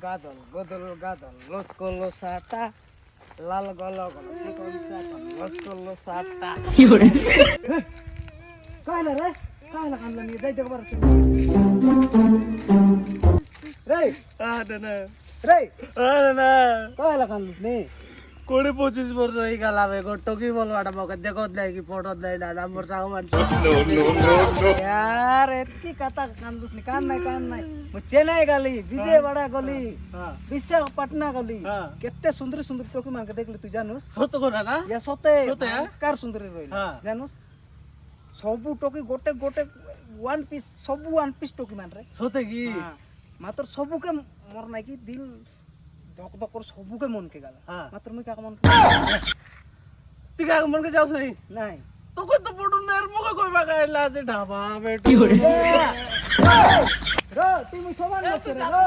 গদল Gadwal loss করলো সাটা লাল গল গল loss করলো সাটা কাইলা রে কাইলা কানলা নিয়ে যাইতে পারছ রে না রে না কাইলা কানলস নে 20-25 বছর হয়ে গেল আমি টকি বলবো একটা মকে দেখো দেয় কি ফটো দেয় না নম্বর চাও মানছি यार इतकी कथा कांदूस नि कान नाही मग चेन्नई गली विजयवाडा गली विशाखापट्टणा गली हा. केते सुंदर सुंदर टोकी मान के देखली तू जानूस সত্য কথা না या सोते सोते, हा? कार सुंदर रहिल हा. जानूस सबु टोकी गोटे गोटे वन पीस सबु वन पीस टोकी मान रे সত্যি কি मात्र सबु के मोर नाही की दिल धक धक कर सबु के मन के गला हा. मात्र मुई का मन তুই কাকে মনকে যাও নাই नाही তোকে তো পড়ুন না মুখে কই বাগাইলা যে ঢাবা বেটো रो तुम्ही सोमान रे रो